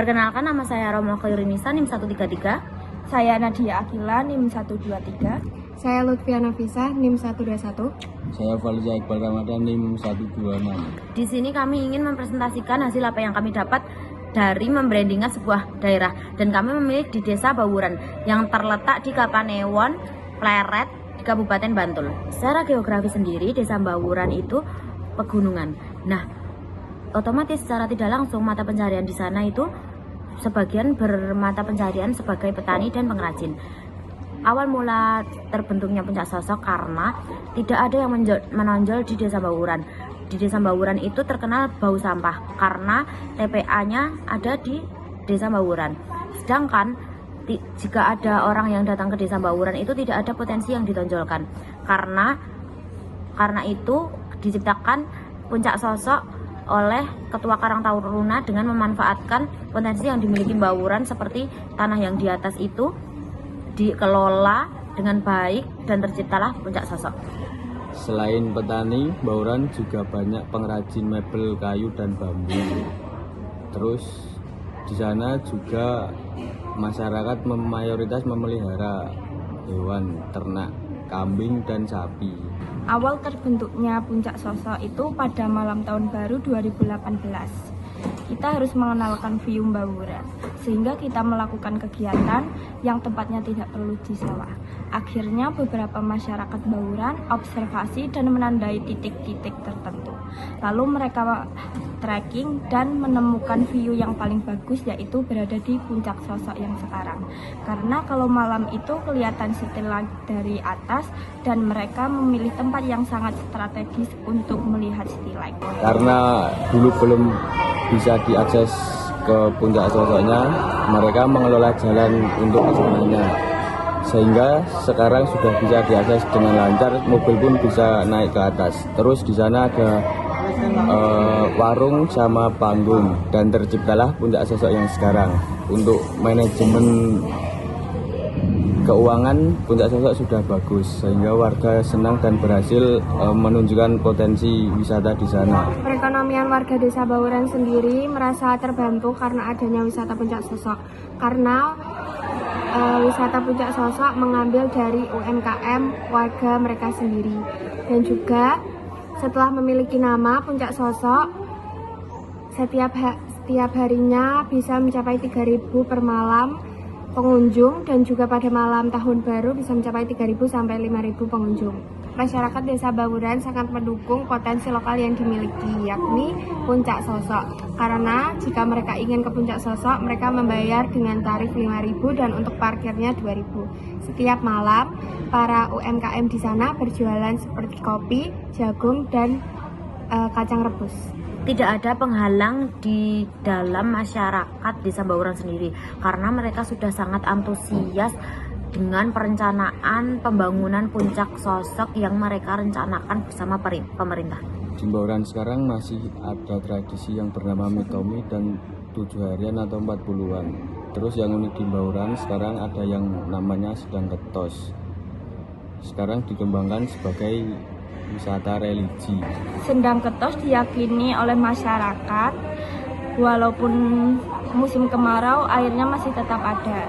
Perkenalkan, nama saya Romo Khairunnisa, NIM 133. Saya Nadia Akila, NIM 123. Saya Lutfiana Fisa, NIM 121. Saya Faliza Iqbal Ramadan, NIM 126. Di sini kami ingin mempresentasikan hasil apa yang kami dapat dari membrandingkan sebuah daerah, dan kami memilih di Desa Bawuran yang terletak di Kapanewon, Pleret, di Kabupaten Bantul. Secara geografi sendiri, Desa Bawuran itu pegunungan. Nah, otomatis secara tidak langsung mata pencaharian di sana itu sebagian bermata pencaharian sebagai petani dan pengrajin. Awal mula terbentuknya Puncak Sosok karena tidak ada yang menonjol di Desa Bawuran. Di Desa Bawuran itu terkenal bau sampah karena TPA-nya ada di Desa Bawuran. Sedangkan jika ada orang yang datang ke Desa Bawuran itu tidak ada potensi yang ditonjolkan. Karena itu diciptakan Puncak Sosok oleh Ketua Karang Taruna dengan memanfaatkan potensi yang dimiliki Bawuran, seperti tanah yang di atas itu dikelola dengan baik dan terciptalah Puncak Sosok. Selain petani, Bawuran juga banyak pengrajin mebel kayu dan bambu. Terus di sana juga masyarakat mayoritas memelihara hewan ternak, kambing dan sapi. Awal terbentuknya Puncak Sosok itu pada malam tahun baru 2018. Kita harus mengenalkan view Bawuran, sehingga kita melakukan kegiatan yang tempatnya tidak perlu di sawah. Akhirnya beberapa masyarakat Bawuran observasi dan menandai titik-titik tertentu. Lalu mereka trekking dan menemukan view yang paling bagus, yaitu berada di Puncak Sosok yang sekarang. Karena kalau malam itu kelihatan city light dari atas, dan mereka memilih tempat yang sangat strategis untuk melihat city light. Karena dulu belum bisa diakses ke Puncak Sosoknya, mereka mengelola jalan untuk kesananya, sehingga sekarang sudah bisa diakses dengan lancar, mobil pun bisa naik ke atas. Terus di sana ada warung sama panggung, dan terciptalah Puncak Sosok yang sekarang. Untuk manajemen keuangan, Puncak Sosok sudah bagus, sehingga warga senang dan berhasil menunjukkan potensi wisata di sana. Perekonomian warga Desa Bawuran sendiri merasa terbantu karena adanya wisata Puncak Sosok. Karena wisata Puncak Sosok mengambil dari UMKM warga mereka sendiri. Dan juga setelah memiliki nama Puncak Sosok, setiap harinya bisa mencapai 3.000 per malam pengunjung, dan juga pada malam tahun baru bisa mencapai 3.000 sampai 5.000 pengunjung. Masyarakat Desa Bawuran sangat mendukung potensi lokal yang dimiliki, yakni Puncak Sosok. Karena jika mereka ingin ke Puncak Sosok, mereka membayar dengan tarif 5.000 dan untuk parkirnya 2.000. Setiap malam, para UMKM di sana berjualan seperti kopi, jagung, dan kacang rebus. Tidak ada penghalang di dalam masyarakat Desa Bawuran sendiri, karena mereka sudah sangat antusias dengan perencanaan pembangunan Puncak Sosok yang mereka rencanakan bersama pemerintah. Di Bawuran sekarang masih ada tradisi yang bernama mitomi dan 7 harian atau 40-an. Terus yang unik di Bawuran sekarang ada yang namanya Sedang Ketos. Sekarang dikembangkan sebagai wisata religi. Sendang Ketos diyakini oleh masyarakat, walaupun musim kemarau airnya masih tetap ada.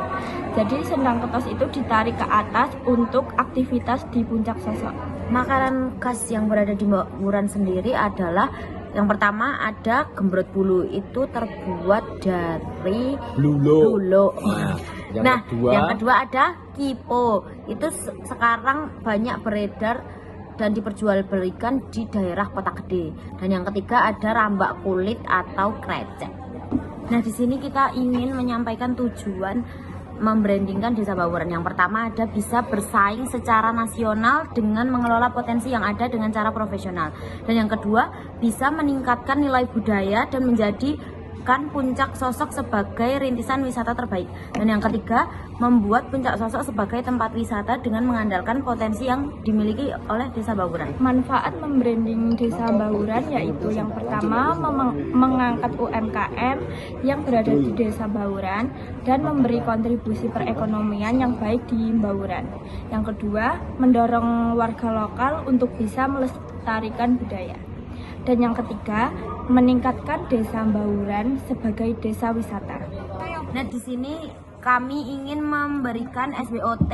Jadi Sendang Ketos itu ditarik ke atas untuk aktivitas di Puncak Sosok. Makanan khas yang berada di Bawuran sendiri adalah, yang pertama ada gembrot bulu, itu terbuat dari bulu. Yang kedua ada kipo, itu sekarang banyak beredar dan diperjualbelikan di daerah Kota Gede. Dan yang ketiga ada rambak kulit atau krecek. Nah, di sini kita ingin menyampaikan tujuan membrandingkan Desa Bawuran. Yang pertama ada bisa bersaing secara nasional dengan mengelola potensi yang ada dengan cara profesional. Dan yang kedua bisa meningkatkan nilai budaya dan menjadikan Puncak Sosok sebagai rintisan wisata terbaik. Dan yang ketiga, membuat Puncak Sosok sebagai tempat wisata dengan mengandalkan potensi yang dimiliki oleh Desa Bawuran. Manfaat membranding Desa Bawuran yaitu yang pertama mengangkat UMKM yang berada di Desa Bawuran dan memberi kontribusi perekonomian yang baik di Bawuran. Yang kedua, mendorong warga lokal untuk bisa melestarikan budaya. Dan yang ketiga, meningkatkan Desa Bawuran sebagai desa wisata. Nah, di sini kami ingin memberikan SBOT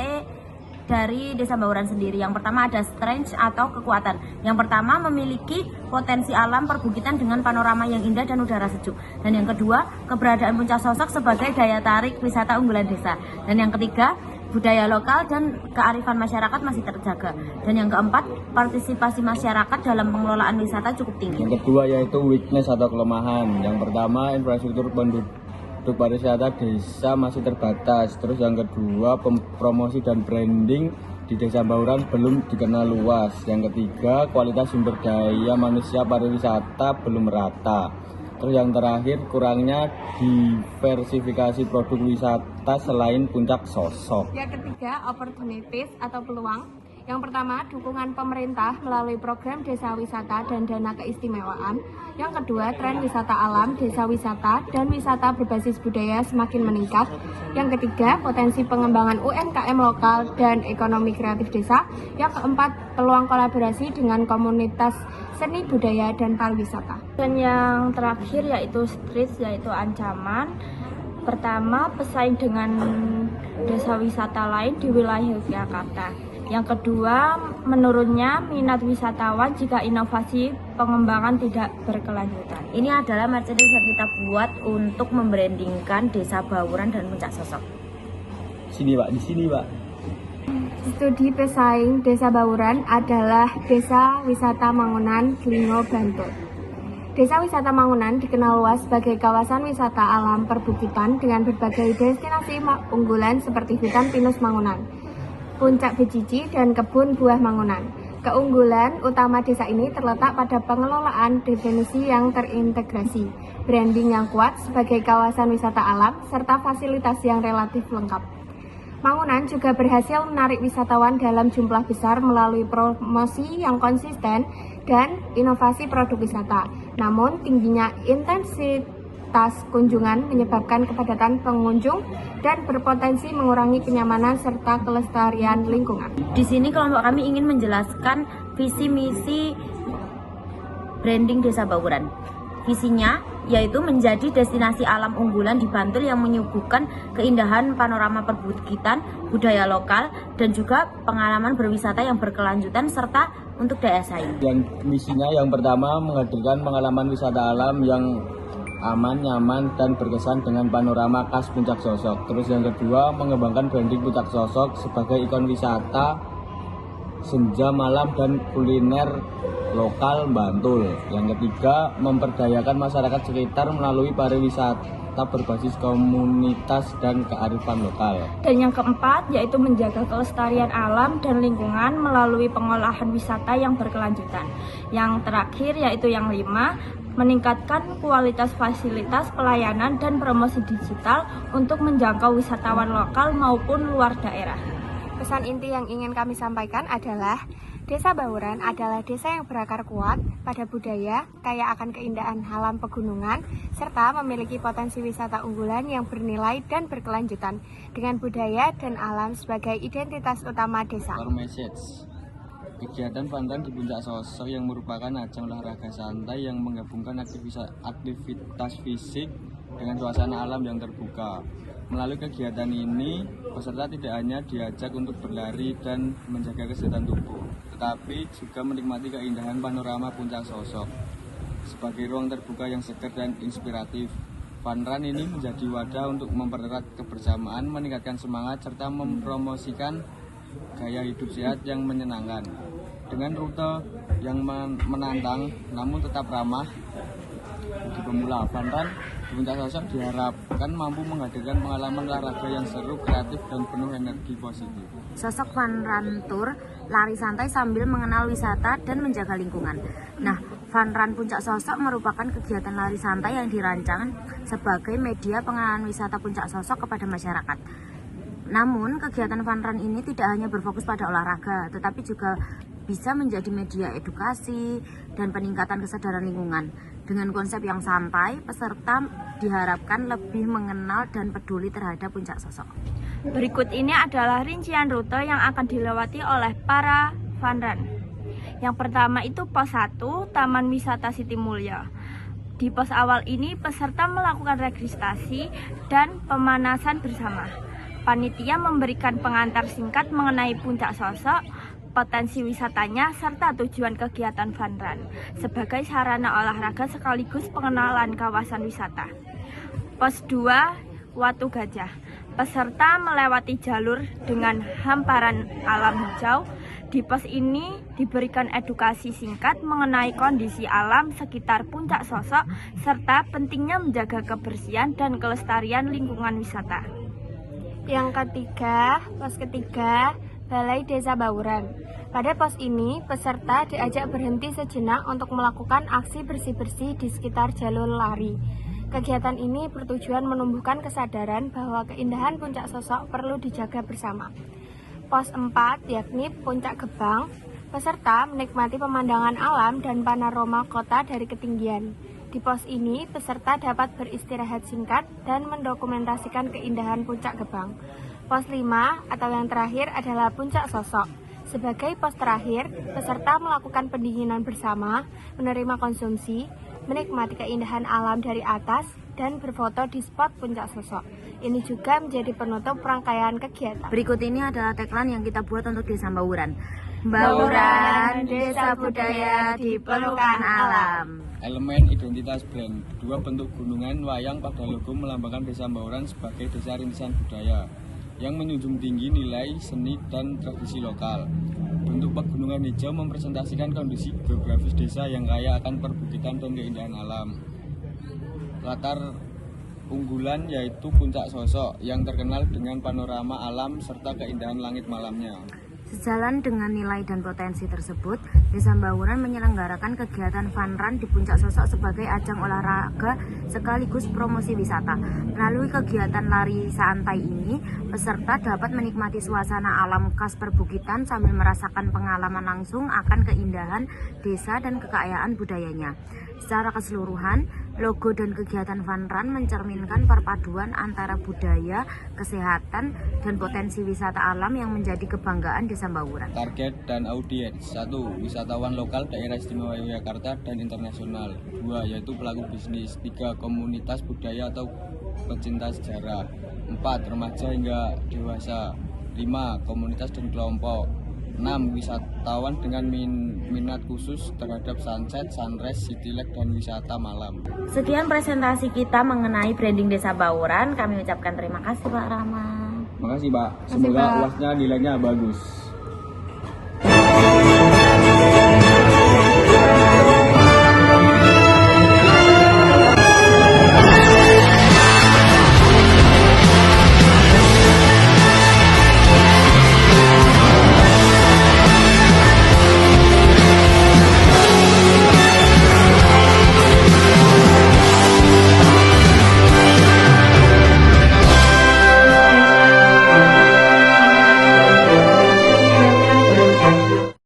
dari Desa Bawuran sendiri. Yang pertama ada strength atau kekuatan. Yang pertama memiliki potensi alam perbukitan dengan panorama yang indah dan udara sejuk. Dan yang kedua, keberadaan Puncak Sosok sebagai daya tarik wisata unggulan desa. Dan yang ketiga, budaya lokal dan kearifan masyarakat masih terjaga. Dan yang keempat, partisipasi masyarakat dalam pengelolaan wisata cukup tinggi. Yang kedua yaitu weakness atau kelemahan. Yang pertama, infrastruktur penduduk pariwisata desa masih terbatas. Terus yang kedua, promosi dan branding di Desa Bawuran belum dikenal luas. Yang ketiga, kualitas sumber daya manusia pariwisata belum merata. Terus yang terakhir, kurangnya diversifikasi produk wisata selain Puncak Sosok. Yang ketiga, opportunities atau peluang. Yang pertama, dukungan pemerintah melalui program desa wisata dan dana keistimewaan. Yang kedua, tren wisata alam, desa wisata, dan wisata berbasis budaya semakin meningkat. Yang ketiga, potensi pengembangan UMKM lokal dan ekonomi kreatif desa. Yang keempat, peluang kolaborasi dengan komunitas seni budaya dan pariwisata. Dan yang terakhir yaitu street, yaitu ancaman. Pertama, pesaing dengan desa wisata lain di wilayah Yogyakarta. Yang kedua, menurunnya minat wisatawan jika inovasi pengembangan tidak berkelanjutan. Ini adalah merchandise yang kita buat untuk membrandingkan Desa Bawuran dan Puncak Sosok. Sini Pak, di sini Pak. Studi pesaing Desa Bawuran adalah Desa Wisata Mangunan, Glingo, Bantul. Desa Wisata Mangunan dikenal luas sebagai kawasan wisata alam perbukitan dengan berbagai destinasi unggulan seperti hutan pinus Mangunan, Puncak Becici, dan kebun buah Mangunan. Keunggulan utama desa ini terletak pada pengelolaan definisi yang terintegrasi, branding yang kuat sebagai kawasan wisata alam, serta fasilitas yang relatif lengkap. Mangunan juga berhasil menarik wisatawan dalam jumlah besar melalui promosi yang konsisten dan inovasi produk wisata. Namun, tingginya intensitas kunjungan menyebabkan kepadatan pengunjung dan berpotensi mengurangi kenyamanan serta kelestarian lingkungan. Di sini kelompok kami ingin menjelaskan visi misi branding Desa Bawuran. Visinya yaitu menjadi destinasi alam unggulan di Bantul yang menyuguhkan keindahan panorama perbukitan, budaya lokal, dan juga pengalaman berwisata yang berkelanjutan serta untuk daya saing. Yang misinya yang pertama menghadirkan pengalaman wisata alam yang aman, nyaman, dan berkesan dengan panorama khas Puncak Sosok. Terus yang kedua, mengembangkan branding Puncak Sosok sebagai ikon wisata senja malam dan kuliner lokal Bantul. Yang ketiga, memperdayakan masyarakat sekitar melalui pariwisata berbasis komunitas dan kearifan lokal. Dan yang keempat yaitu menjaga kelestarian alam dan lingkungan melalui pengolahan wisata yang berkelanjutan. Yang terakhir yaitu yang 5, meningkatkan kualitas fasilitas pelayanan dan promosi digital untuk menjangkau wisatawan lokal maupun luar daerah. Pesan inti yang ingin kami sampaikan adalah Desa Bawuran adalah desa yang berakar kuat pada budaya, kaya akan keindahan alam pegunungan, serta memiliki potensi wisata unggulan yang bernilai dan berkelanjutan dengan budaya dan alam sebagai identitas utama desa. Core message. Kegiatan Funrun di Puncak Sosok yang merupakan ajang olahraga santai yang menggabungkan aktivitas fisik dengan suasana alam yang terbuka. Melalui kegiatan ini, peserta tidak hanya diajak untuk berlari dan menjaga kesehatan tubuh, tetapi juga menikmati keindahan panorama Puncak Sosok. Sebagai ruang terbuka yang segar dan inspiratif, Funrun ini menjadi wadah untuk mempererat kebersamaan, meningkatkan semangat, serta mempromosikan gaya hidup sehat yang menyenangkan. Dengan rute yang menantang namun tetap ramah bagi pemula, Funrun di Puncak Sosok diharapkan mampu menghadirkan pengalaman olahraga yang seru, kreatif, dan penuh energi positif. Sosok Funrun Tour, lari santai sambil mengenal wisata dan menjaga lingkungan. Nah, Funrun Puncak Sosok merupakan kegiatan lari santai yang dirancang sebagai media pengenalan wisata Puncak Sosok kepada masyarakat. Namun, kegiatan Funrun ini tidak hanya berfokus pada olahraga, tetapi juga bisa menjadi media edukasi dan peningkatan kesadaran lingkungan. Dengan konsep yang santai, peserta diharapkan lebih mengenal dan peduli terhadap Puncak Sosok. Berikut ini adalah rincian rute yang akan dilewati oleh para Funrun. Yang pertama itu pos 1, Taman Wisata Siti Mulya. Di pos awal ini peserta melakukan registrasi dan pemanasan bersama. Panitia memberikan pengantar singkat mengenai Puncak Sosok, potensi wisatanya, serta tujuan kegiatan fun run sebagai sarana olahraga sekaligus pengenalan kawasan wisata. Pos 2, Watu Gajah. Peserta melewati jalur dengan hamparan alam hijau. Di pos ini diberikan edukasi singkat mengenai kondisi alam sekitar Puncak Sosok serta pentingnya menjaga kebersihan dan kelestarian lingkungan wisata. Yang ketiga, pos ketiga, Balai Desa Bawuran. Pada pos ini, peserta diajak berhenti sejenak untuk melakukan aksi bersih-bersih di sekitar jalur lari. Kegiatan ini bertujuan menumbuhkan kesadaran bahwa keindahan Puncak Sosok perlu dijaga bersama. Pos 4, yakni Puncak Gebang, peserta menikmati pemandangan alam dan panorama kota dari ketinggian. Di pos ini, peserta dapat beristirahat singkat dan mendokumentasikan keindahan Puncak Gebang. Pos 5 atau yang terakhir adalah Puncak Sosok. Sebagai pos terakhir, peserta melakukan pendinginan bersama, menerima konsumsi, menikmati keindahan alam dari atas, dan berfoto di spot Puncak Sosok. Ini juga menjadi penutup rangkaian kegiatan. Berikut ini adalah tagline yang kita buat untuk Desa Bawuran. Bawuran, desa budaya di pelukan alam. Elemen identitas brand. 2 bentuk gunungan wayang pada logo melambangkan Desa Bawuran sebagai desa rintisan budaya yang menjunjung tinggi nilai seni dan tradisi lokal. Bentuk pegunungan hijau mempresentasikan kondisi geografis desa yang kaya akan perbukitan dan keindahan alam. Latar unggulan yaitu Puncak Sosok yang terkenal dengan panorama alam serta keindahan langit malamnya. Sejalan dengan nilai dan potensi tersebut, Desa Bawuran menyelenggarakan kegiatan fun run di Puncak Sosok sebagai ajang olahraga sekaligus promosi wisata. Melalui kegiatan lari santai ini, peserta dapat menikmati suasana alam khas perbukitan sambil merasakan pengalaman langsung akan keindahan desa dan kekayaan budayanya. Secara keseluruhan, logo dan kegiatan fun run mencerminkan perpaduan antara budaya, kesehatan, dan potensi wisata alam yang menjadi kebanggaan Desa Bawuran. Target dan audiens. 1. Wisatawan lokal daerah istimewa Yogyakarta dan internasional. 2. Yaitu pelaku bisnis. 3. Komunitas budaya atau pecinta sejarah. 4. Remaja hingga dewasa. 5. Komunitas dan kelompok. 6. Wisatawan dengan minat khusus terhadap sunset, sunrise, city light, dan wisata malam. Sekian presentasi kita mengenai branding Desa Bawuran. Kami ucapkan terima kasih Pak Rama. Makasih Pak, semoga UASnya nilainya bagus.